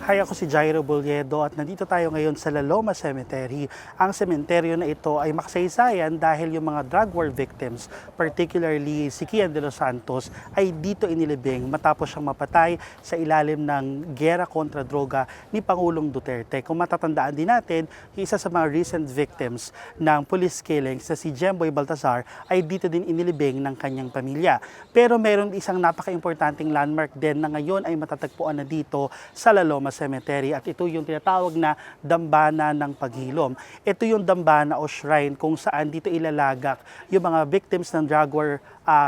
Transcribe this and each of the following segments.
Hi, ako si Jairo Boliedo at nandito tayo ngayon sa La Loma Cemetery. Ang sementeryo na ito ay makasaysayan dahil yung mga drug war victims, particularly si Kian de los Santos, ay dito inilibing matapos siyang mapatay sa ilalim ng giyera kontra droga ni Pangulong Duterte. Kung matatandaan din natin, isa sa mga recent victims ng police killings na si Jemboy Baltazar ay dito din inilibing ng kanyang pamilya. Pero meron isang napaka-importanting landmark din na ngayon ay matatagpuan na dito sa La Loma Cemetery at ito yung tinatawag na dambana ng paghilom. Ito yung dambana o shrine kung saan dito ilalagak yung mga victims ng drug war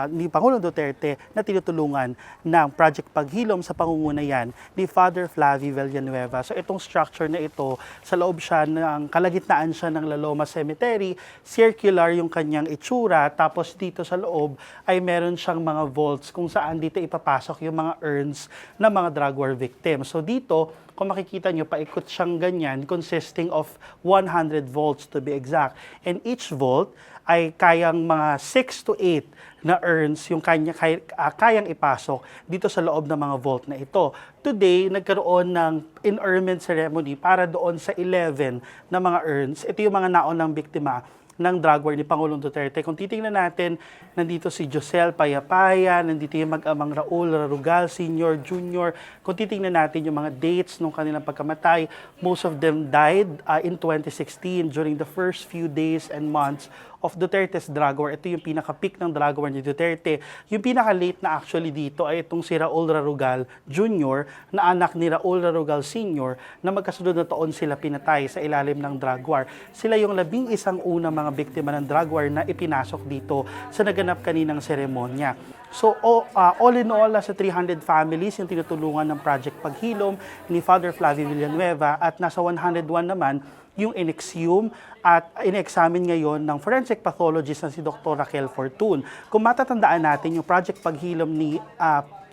ni Pangulong Duterte na tinutulungan ng Project Paghilom sa pangungunayan ni Father Flavie Villanueva. So itong structure na ito, sa loob siya ng kalagitnaan siya ng La Loma Cemetery, circular yung kanyang itsura, tapos dito sa loob ay meron siyang mga vaults kung saan dito ipapasok yung mga urns ng mga drug war victims. So dito, kung makikita nyo, paikot siyang ganyan, consisting of 100 volts to be exact. And each volt ay kayang mga 6 to 8 na urns yung kayang ipasok dito sa loob ng mga vault na ito. Today, nagkaroon ng interment ceremony para doon sa 11 na mga urns. Ito yung mga naunang biktima ng drug war ni Pangulong Duterte. Kung titingnan natin, nandito si Josel Payapaya, nandito yung mag-amang Raul Rarugal, Sr., Jr. Kung titingnan natin yung mga dates ng kanilang pagkamatay, most of them died in 2016 during the first few days and months of Duterte's drug war. Ito yung pinaka-peak ng drug war ni Duterte. Yung pinaka-late na actually dito ay itong si Raul Rarugal Jr. na anak ni Raul Rarugal Sr. na magkasunod na taon sila pinatay sa ilalim ng drug war. Sila yung 11 unang mga biktima ng drug war na ipinasok dito sa naganap kaninang seremonya. So all in all, sa 300 families yung tinutulungan ng Project Paghilom ni Father Flavie Villanueva at nasa 101 naman yung in-exhume at in-examine ngayon ng forensic pathologist na si Dr. Raquel Fortun. Kung matatandaan natin yung Project Paghilom ni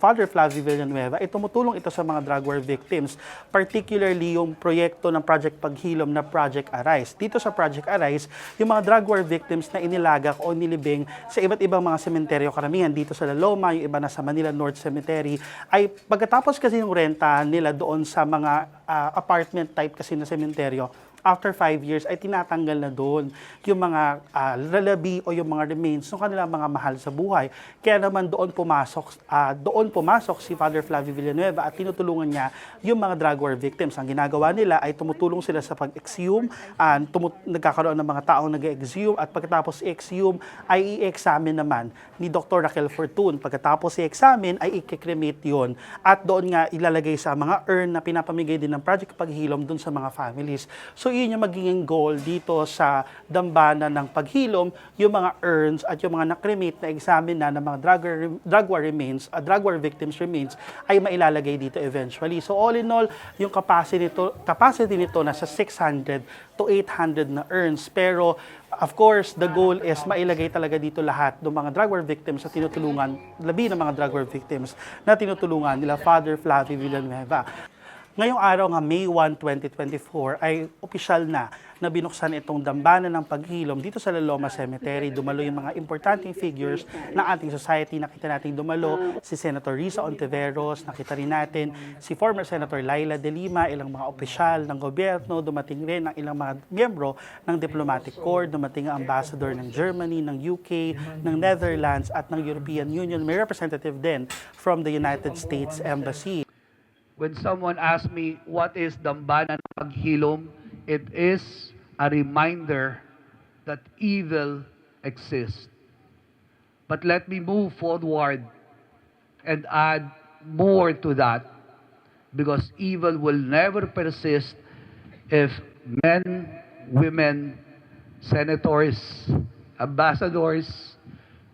Father Flavie Villanueva, tumutulong ito sa mga drug war victims, particularly yung proyekto ng Project Paghilom na Project Arise. Dito sa Project Arise, yung mga drug war victims na inilagak o nilibing sa iba't ibang mga sementeryo, karamihan dito sa La Loma, yung iba na sa Manila North Cemetery, ay pagkatapos kasi yung renta nila doon sa mga apartment type kasi na sementeryo, after 5 years ay tinatanggal na doon yung mga lalabi o yung mga remains ng kanilang mga mahal sa buhay. Kaya naman doon pumasok si Father Flavie Villanueva at tinutulungan niya yung mga drug war victims. Ang ginagawa nila ay tumutulong sila sa pag-exhume, nagkakaroon ng mga taong nag-exhume at pagkatapos i-exhume ay i-examine naman ni Dr. Raquel Fortun. Pagkatapos i-examine ay i-cremate yun at doon nga ilalagay sa mga urn na pinapamigay din ng Project Paghilom doon sa mga families. So yun yung magiging goal dito sa dambana ng paghilom, yung mga urns at yung mga nakremate na examine na ng mga drug war victims remains ay mailalagay dito eventually. So all in all, yung capacity nito nasa 600 to 800 na urns. Pero of course, the goal is mailagay talaga dito lahat ng mga drug war victims na tinutulungan, labi ng mga drug war victims na tinutulungan nila Father Flavie Villanueva. Ngayong araw nga May 1, 2024 ay opisyal na binuksan itong dambana ng paghilom dito sa La Loma Cemetery. Dumalo yung mga importanteng figures ng ating society. Nakita natin dumalo si Senator Risa Ontiveros, nakita rin natin si former Senator Laila De Lima, ilang mga opisyal ng gobyerno, dumating rin ang ilang mga miyembro ng diplomatic corps, dumating ang ambassador ng Germany, ng UK, ng Netherlands at ng European Union. May representative din from the United States Embassy. When someone asks me, what is dambana ng paghilom? It is a reminder that evil exists. But let me move forward and add more to that, because evil will never persist if men, women, senators, ambassadors,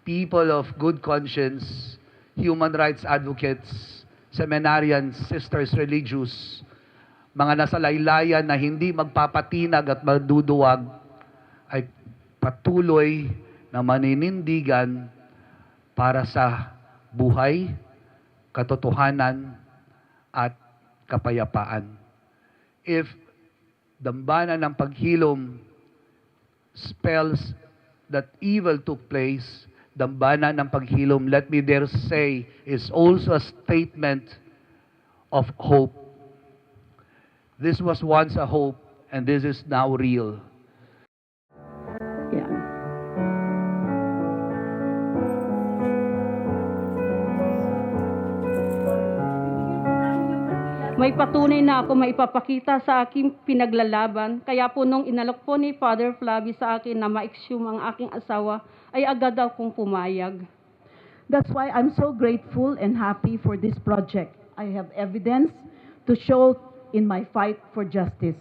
people of good conscience, human rights advocates, seminarians, sisters religious, mga nasa laylayan na hindi magpapatinag at maduduwag, ay patuloy na maninindigan para sa buhay, katotohanan, at kapayapaan. If dambana ng paghilom spells that evil took place, dambana ng paghilom, let me dare say, is also a statement of hope. This was once a hope, and this is now real. Yan. May patunay na ako maipapakita sa aking pinaglalaban. Kaya po nung inalok po ni Father Flavi sa akin na ma-exhume ang aking asawa, ay agad akong pumayag. That's why I'm so grateful and happy for this project. I have evidence to show in my fight for justice.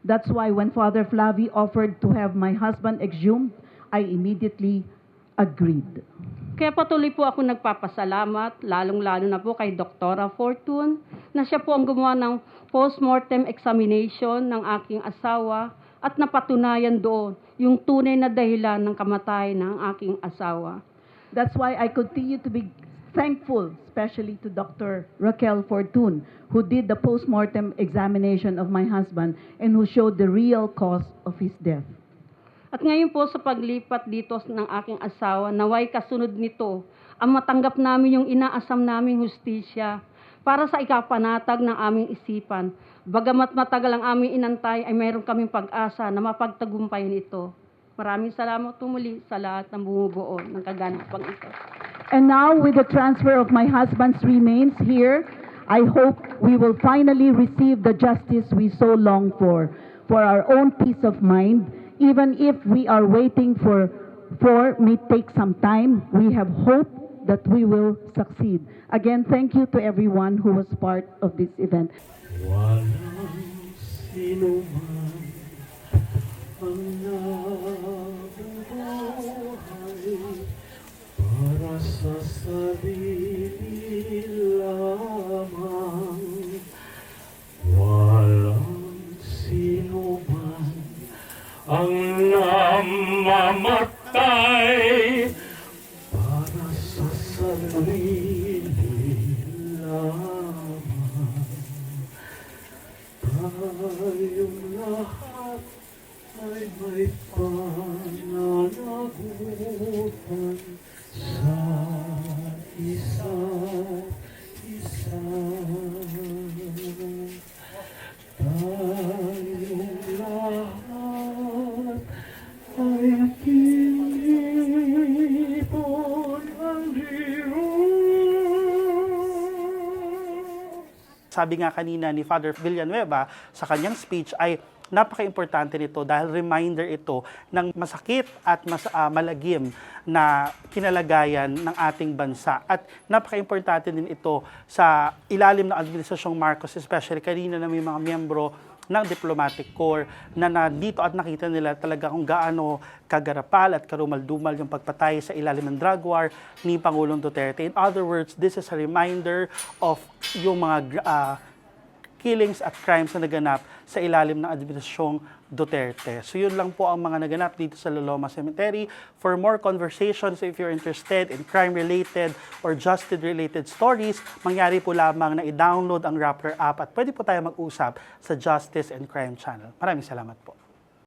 That's why when Father Flavi offered to have my husband exhumed, I immediately agreed. Kaya patuloy po ako nagpapasalamat, lalong-lalo na po kay Dr. Fortune, na siya po ang gumawa ng post-mortem examination ng aking asawa at napatunayan doon yung tunay na dahilan ng kamatayan ng aking asawa. That's why I continue to be thankful, especially to Dr. Raquel Fortune, who did the post-mortem examination of my husband and who showed the real cause of his death. At ngayon po sa paglipat dito ng aking asawa, naway kasunod nito, ang matanggap namin yung inaasam naming hustisya para sa ikapanatag ng aming isipan. Bagamat matagal ang aming inantay, ay mayroon kaming pag-asa na mapagtagumpayan ito. Maraming salamat muli sa lahat ng bumubuo ng kaganapang ito. And now, with the transfer of my husband's remains here, I hope we will finally receive the justice we so long for our own peace of mind. Even if we are waiting for may take some time, we have hope that we will succeed. Again, thank you to everyone who was part of this event. Walang sino man ang nabubuhay para sa sarili lamang. Walang sino man ang namamatay para sa sarili lamang. Tayong lahat ay may pananagutan sa isa't isa. Tayong lahat ay kinipon ng Diyos. Sabi nga kanina ni Father Villanueva sa kanyang speech ay napaka-importante nito dahil reminder ito ng masakit at malagim na kinalagayan ng ating bansa. At napaka-importante din ito sa ilalim ng Administrasyong Marcos, especially kanina na may mga miyembro ng diplomatic corps na nandito at nakita nila talaga kung gaano kagarapal at karumal-dumal yung pagpatay sa ilalim ng drug war ni Pangulong Duterte. In other words, this is a reminder of yung mga killings at crimes na naganap sa ilalim ng Administrasyong Duterte. So yun lang po ang mga naganap dito sa Laloma Cemetery. For more conversations, if you're interested in crime-related or justice-related stories, mangyari po lamang na i-download ang Rappler app at pwede po tayo mag-usap sa Justice and Crime Channel. Maraming salamat po.